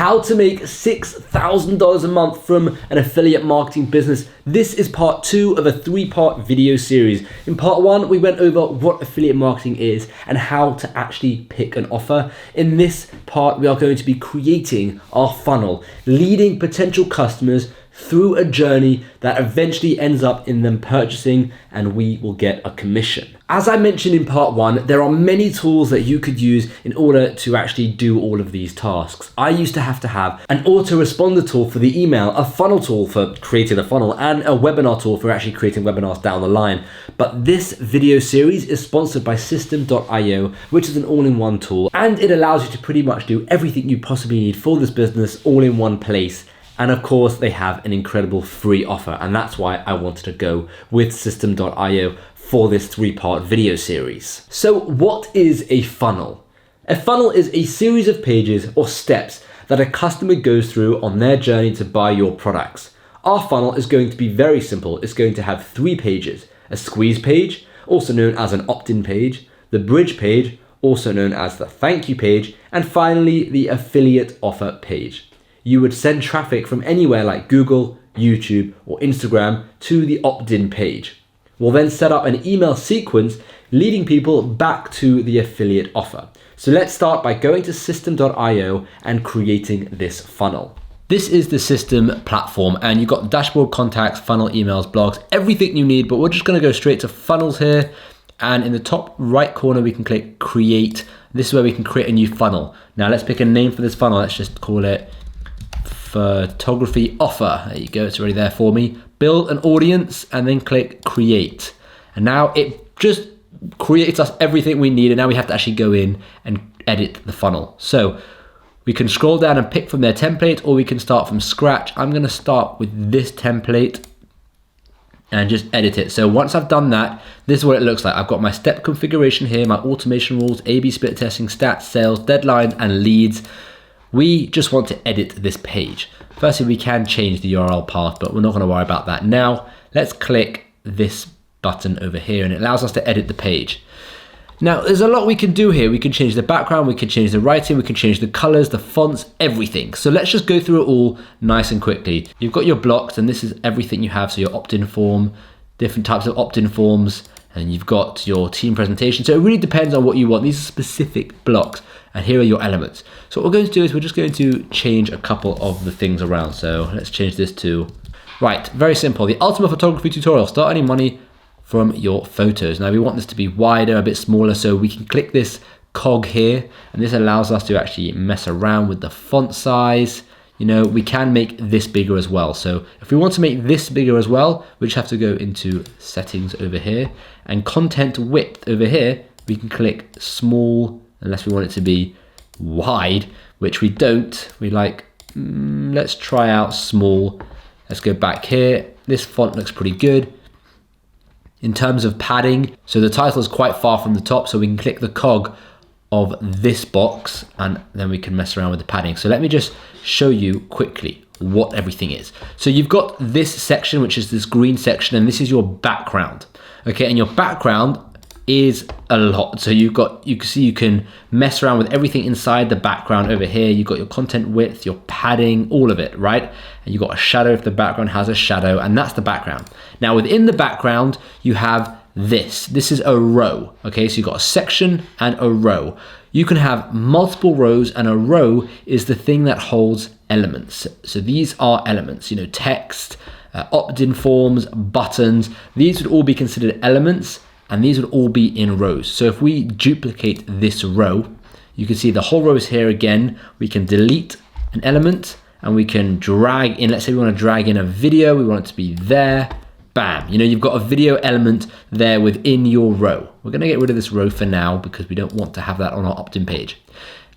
How to make $6,000 a month from an affiliate marketing business. This is part 2 of a 3-part video series. In part 1, we went over what affiliate marketing is and how to actually pick an offer. In this part, we are going to be creating our funnel, leading potential customers through a journey that eventually ends up in them purchasing, and we will get a commission. As I mentioned in part 1, there are many tools that you could use in order to actually do all of these tasks. I used to have an Autoresponder tool for the email, a funnel tool for creating a funnel, and a webinar tool for actually creating webinars down the line. But this video series is sponsored by System.io, which is an all-in-one tool, and it allows you to pretty much do everything you possibly need for this business all in one place. And of course, they have an incredible free offer, and that's why I wanted to go with System.io for this 3-part video series. So what is a funnel? A funnel is a series of pages or steps that a customer goes through on their journey to buy your products. Our funnel is going to be very simple. It's going to have 3 pages: a squeeze page, also known as an opt-in page, the bridge page, also known as the thank you page, and finally the affiliate offer page. You would send traffic from anywhere like Google, YouTube, or Instagram to the opt-in page. We'll then set up an email sequence leading people back to the affiliate offer. So let's start by going to System.io and creating this funnel. This is the System platform, and you've got dashboard, contacts, funnel, emails, blogs, everything you need, but we're just gonna go straight to funnels here. And in the top right corner, we can click create. This is where we can create a new funnel. Now let's pick a name for this funnel. Let's just call it photography offer. There you go, it's already there for me. Build an audience and then click create. And now it just creates us everything we need, and now we have to actually go in and edit the funnel. So we can scroll down and pick from their template, or we can start from scratch. I'm gonna start with this template and just edit it. So once I've done that, this is what it looks like. I've got my step configuration here, my automation rules, A/B split testing, stats, sales, deadlines, and leads. We just want to edit this page. Firstly, we can change the URL path, but we're not gonna worry about that now. Let's click this button over here, and it allows us to edit the page. Now, there's a lot we can do here. We can change the background, we can change the writing, we can change the colors, the fonts, everything. So let's just go through it all nice and quickly. You've got your blocks, and this is everything you have. So your opt-in form, different types of opt-in forms, and you've got your team presentation. So it really depends on what you want. These are specific blocks, and here are your elements. So what we're going to do is we're just going to change a couple of the things around. So let's change this to, right, very simple. The ultimate photography tutorial, start earning money from your photos. Now we want this to be wider, a bit smaller, so we can click this cog here, and this allows us to actually mess around with the font size. You know, we can make this bigger as well. So if we want to make this bigger as well, we just have to go into settings over here, and content width over here, we can click small, unless we want it to be wide, which we don't. We like, let's try out small. Let's go back here. This font looks pretty good. In terms of padding, so the title is quite far from the top, so we can click the cog of this box, and then we can mess around with the padding. So let me just show you quickly what everything is. So you've got this section, which is this green section, and this is your background. Okay, and your background is a lot. So you can see you can mess around with everything inside the background over here. You've got your content width, your padding, all of it, right? And you've got a shadow if the background has a shadow, and that's the background. Now within the background, you have this. This is a row, okay? So you've got a section and a row. You can have multiple rows, and a row is the thing that holds elements. So these are elements, you know, text, opt-in forms, buttons. These would all be considered elements, and these would all be in rows. So if we duplicate this row, you can see the whole row is here again. We can delete an element, and we can drag in, let's say we want to drag in a video, we want it to be there, bam. You know, you've got a video element there within your row. We're gonna get rid of this row for now because we don't want to have that on our opt-in page.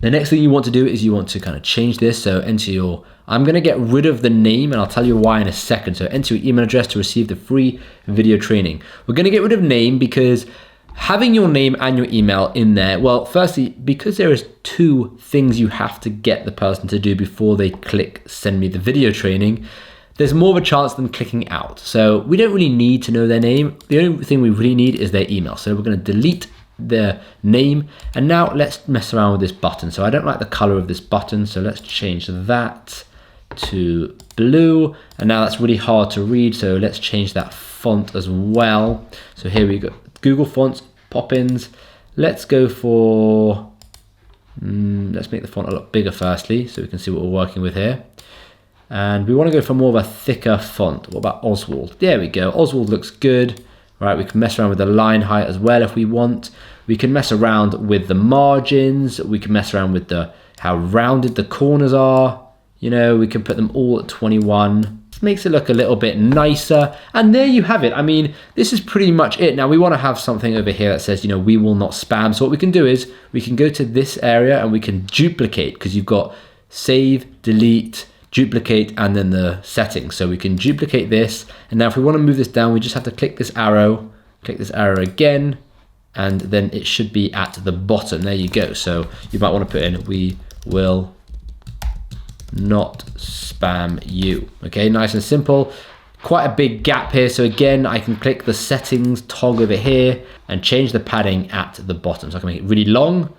The next thing you want to do is you want to kind of change this. So enter your, I'm gonna get rid of the name, and I'll tell you why in a second. So enter your email address to receive the free video training. We're gonna get rid of name because having your name and your email in there, well, firstly, because there is 2 things you have to get the person to do before they click send me the video training, there's more of a chance of them clicking out. So we don't really need to know their name. The only thing we really need is their email. So we're gonna delete the name. And now let's mess around with this button. So I don't like the color of this button, so let's change that to blue. And now that's really hard to read, so let's change that font as well. So here we go, Google Fonts, pop-ins. Let's go for, let's make the font a lot bigger firstly, so we can see what we're working with here. And we want to go for more of a thicker font. What about Oswald? There we go, Oswald looks good. Right, we can mess around with the line height as well if we want. We can mess around with the margins. We can mess around with how rounded the corners are. You know, we can put them all at 21. This makes it look a little bit nicer. And there you have it. I mean, this is pretty much it. Now we want to have something over here that says, you know, we will not spam. So what we can do is we can go to this area and we can duplicate, because you've got save, delete, duplicate, and then the settings. So we can duplicate this. And now if we want to move this down, we just have to click this arrow again, and then it should be at the bottom. There you go. So you might want to put in, we will not spam you. Okay, nice and simple. Quite a big gap here. So again, I can click the settings toggle over here and change the padding at the bottom. So I can make it really long,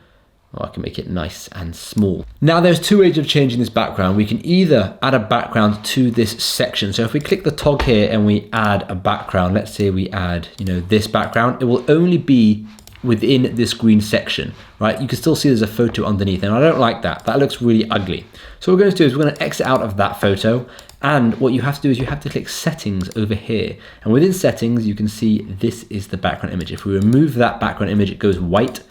or I can make it nice and small. Now there's two ways of changing this background. We can either add a background to this section. So if we click the toggle here and we add a background, let's say we add, you know, this background, it will only be within this green section, right? You can still see there's a photo underneath, and I don't like that. That looks really ugly. So what we're going to do is we're going to exit out of that photo. And what you have to do is you have to click settings over here. And within settings, you can see this is the background image. If we remove that background image, it goes white.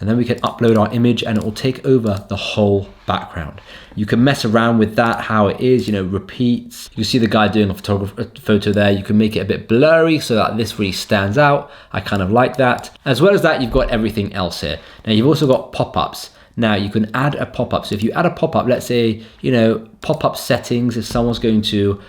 And then we can upload our image and it will take over the whole background. You can mess around with that, how it is, you know, repeats. You can see the guy doing a photo there. You can make it a bit blurry so that this really stands out. I kind of like that. As well as that, you've got everything else here. Now you've also got pop-ups. Now you can add a pop-up. So if you add a pop-up, let's say, you know, pop-up settings, if someone's going to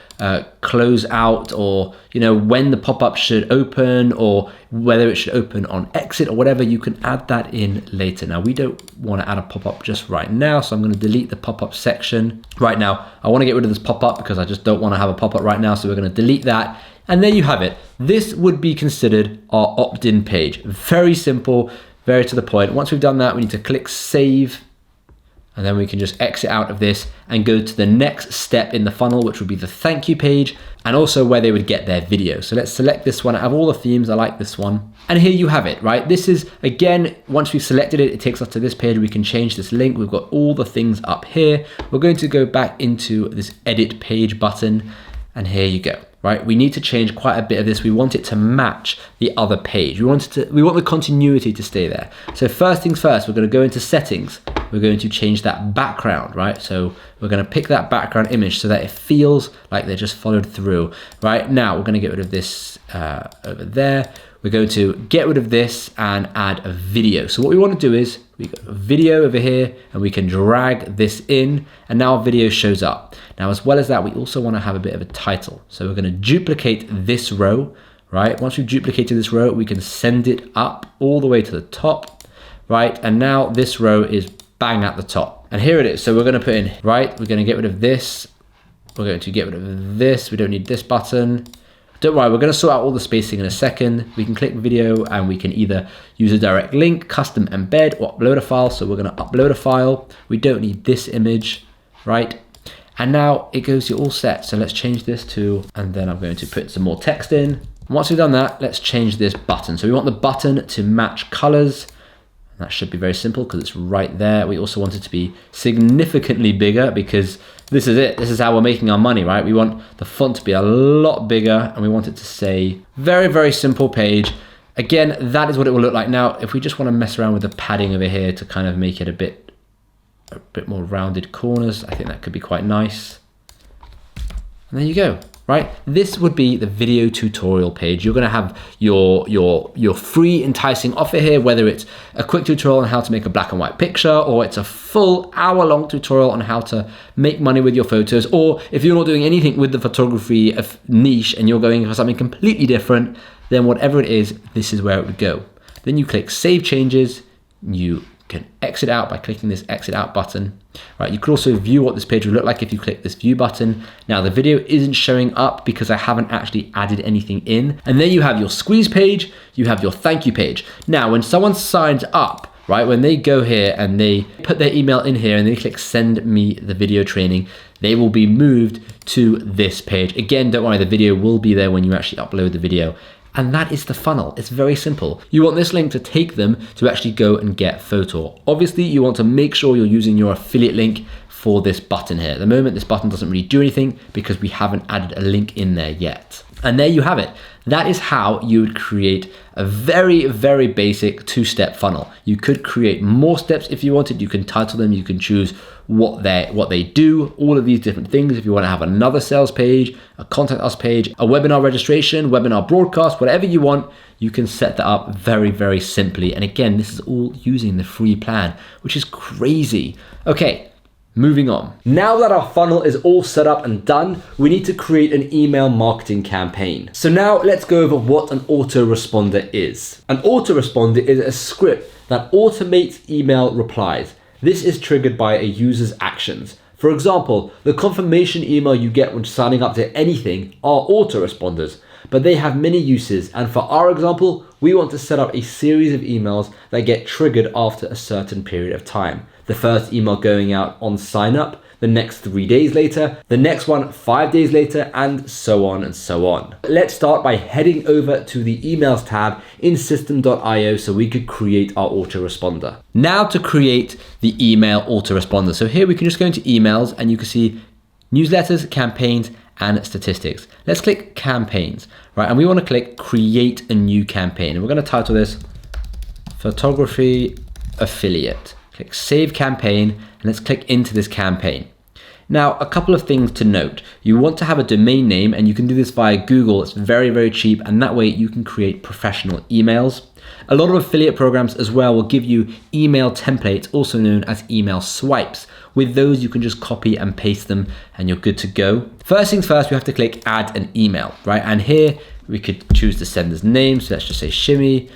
close out, or, you know, when the pop-up should open, or whether it should open on exit or whatever, you can add that in later. Now we don't want to add a pop-up just right now, so I'm going to delete the pop-up section. Right now, I want to get rid of this pop-up because I just don't want to have a pop-up right now, so we're going to delete that. And there you have it. This would be considered our opt-in page. Very simple. Very to the point. Once we've done that, we need to click save, and then we can just exit out of this and go to the next step in the funnel, which would be the thank you page, and also where they would get their video. So let's select this one. Out of all the themes, I like this one. And here you have it, right? This is, again, once we've selected it, it takes us to this page. We can change this link. We've got all the things up here. We're going to go back into this edit page button, and here you go. Right, we need to change quite a bit of this. We want it to match the other page. We want the continuity to stay there. So first things first, we're going to go into settings. We're going to change that background, right? So we're going to pick that background image so that it feels like they just followed through. Right, now we're going to get rid of this over there. We're going to get rid of this and add a video. So what we want to do is we got a video over here, and we can drag this in, and now our video shows up. Now, as well as that, we also want to have a bit of a title. So we're going to duplicate this row, right? Once we've duplicated this row, we can send it up all the way to the top, right? And now this row is bang at the top. And here it is. So we're going to put in, right? We're going to get rid of this. We're going to get rid of this. We don't need this button. Don't worry, we're going to sort out all the spacing in a second. We can click video, and we can either use a direct link, custom embed, or upload a file. So we're going to upload a file. We don't need this image, right? And now it goes to all set. So let's change this to, and then I'm going to put some more text in. And once we've done that, let's change this button. So we want the button to match colors. That should be very simple because it's right there. We also want it to be significantly bigger because this is it. This is how we're making our money, right? We want the font to be a lot bigger, and we want it to say very, very simple page. Again, that is what it will look like. Now, if we just want to mess around with the padding over here to kind of make it a bit more rounded corners, I think that could be quite nice. And there you go. Right? This would be the video tutorial page. You're going to have your free enticing offer here, whether it's a quick tutorial on how to make a black and white picture, or it's a full hour-long tutorial on how to make money with your photos, or if you're not doing anything with the photography niche and you're going for something completely different, then whatever it is, this is where it would go. Then you click Save Changes, you You can exit out by clicking this exit out button. Right, you could also view what this page would look like if you click this view button. Now the video isn't showing up because I haven't actually added anything in. And then you have your squeeze page, you have your thank you page. Now when someone signs up, right, when they go here and they put their email in here and they click send me the video training, they will be moved to this page. Again, don't worry, the video will be there when you actually upload the video. And that is the funnel. It's very simple. You want this link to take them to actually go and get Photor. Obviously, you want to make sure you're using your affiliate link for this button here. At the moment, this button doesn't really do anything because we haven't added a link in there yet. And there you have it. That is how you would create a very, very basic two-step funnel. You could create more steps if you wanted. You can title them, you can choose what they do, all of these different things. If you want to have another sales page, a contact us page, a webinar registration, webinar broadcast, whatever you want, you can set that up very, very simply. And again, this is all using the free plan, which is crazy. Okay. Moving on. Now that our funnel is all set up and done, we need to create an email marketing campaign. So now let's go over what an autoresponder is. An autoresponder is a script that automates email replies. This is triggered by a user's actions. For example, the confirmation email you get when signing up to anything are autoresponders, but they have many uses. And for our example, we want to set up a series of emails that get triggered after a certain period of time. The first email going out on sign up, the next 3 days later, the next one 5 days later, and so on and so on. Let's start by heading over to the emails tab in system.io so we could create our autoresponder. Now to create the email autoresponder. So here we can just go into emails and you can see newsletters, campaigns, and statistics. Let's click campaigns, right? And we want to click create a new campaign. And we're going to title this photography affiliate. Click save campaign and let's click into this campaign. Now, a couple of things to note. You want to have a domain name and you can do this via Google. It's very, very cheap. And that way you can create professional emails. A lot of affiliate programs as well will give you email templates, also known as email swipes. With those, you can just copy and paste them and you're good to go. First things first, we have to click add an email, right? And here we could choose the sender's name. So let's just say Shimmy.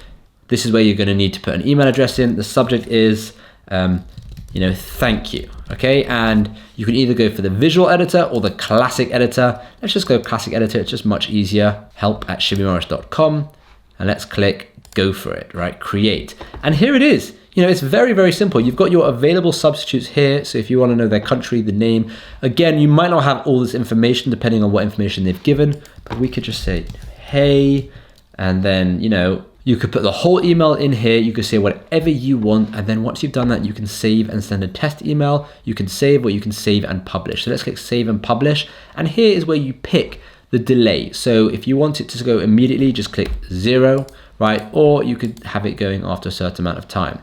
This is where you're going to need to put an email address in. The subject is thank you, okay? And you can either go for the visual editor or the classic editor. Let's just go classic editor, it's just much easier. help@shimmymorris.com, and let's click go for it, right? Create. And here it is. It's very, very simple. You've got your available substitutes here. So if you want to know their country, the name, again, you might not have all this information depending on what information they've given, but we could just say, hey, and then, you could put the whole email in here. You could say whatever you want. And then once you've done that, you can save and send a test email. You can save or you can save and publish. So let's click save and publish. And here is where you pick the delay. So if you want it to go immediately, just click 0, right? Or you could have it going after a certain amount of time,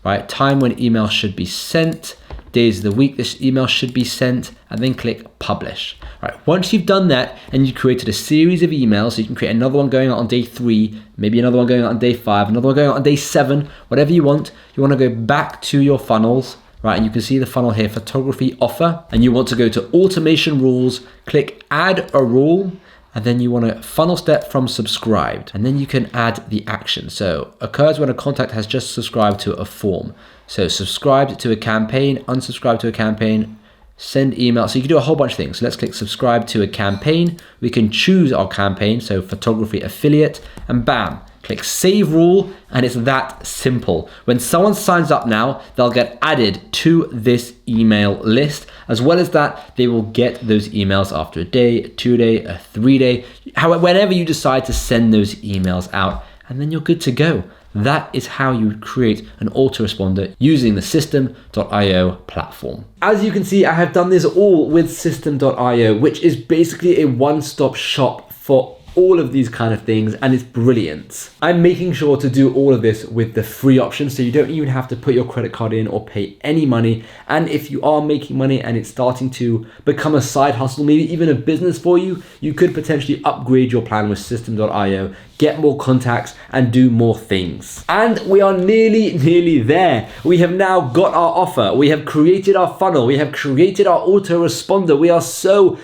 right? Time when email should be sent, days of the week this email should be sent, and then click publish. Right, once you've done that and you created a series of emails, so you can create another one going out on day 3, maybe another one going out on day 5, another one going out on day 7, whatever you want to go back to your funnels, right? And you can see the funnel here, photography offer, and you want to go to automation rules, click add a rule, and then you want to funnel step from subscribed, and then you can add the action. So occurs when a contact has just subscribed to a form. So subscribed to a campaign, unsubscribed to a campaign, send email. So you can do a whole bunch of things. So let's click subscribe to a campaign. We can choose our campaign, so photography affiliate, and bam, click save rule, and it's that simple. When someone signs up now, they'll get added to this email list. As well as that, they will get those emails after a day, a 2 day, a 3 day, whenever you decide to send those emails out, and then you're good to go. That is how you would create an autoresponder using the system.io platform. As you can see, I have done this all with system.io, which is basically a one-stop shop for all of these kind of things, and it's brilliant. I'm making sure to do all of this with the free option, so you don't even have to put your credit card in or pay any money. And if you are making money and it's starting to become a side hustle, maybe even a business for you, you could potentially upgrade your plan with system.io, get more contacts, and do more things. And we are nearly there. We have now got our offer. We have created our funnel. We have created our autoresponder. We are so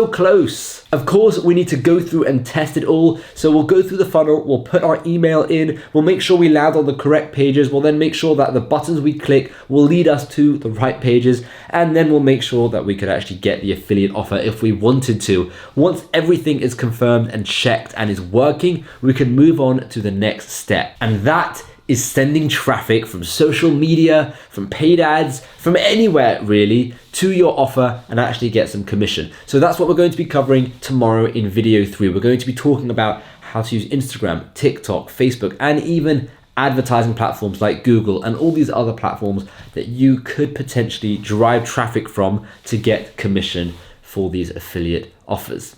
close. Of course, we need to go through and test it all. So we'll go through the funnel, we'll put our email in, we'll make sure we land on the correct pages, we'll then make sure that the buttons we click will lead us to the right pages, and then we'll make sure that we could actually get the affiliate offer if we wanted to. Once everything is confirmed and checked and is working, we can move on to the next step. And that is sending traffic from social media, from paid ads, from anywhere really, to your offer and actually get some commission. So that's what we're going to be covering tomorrow in video 3. We're going to be talking about how to use Instagram, TikTok, Facebook, and even advertising platforms like Google and all these other platforms that you could potentially drive traffic from to get commission for these affiliate offers.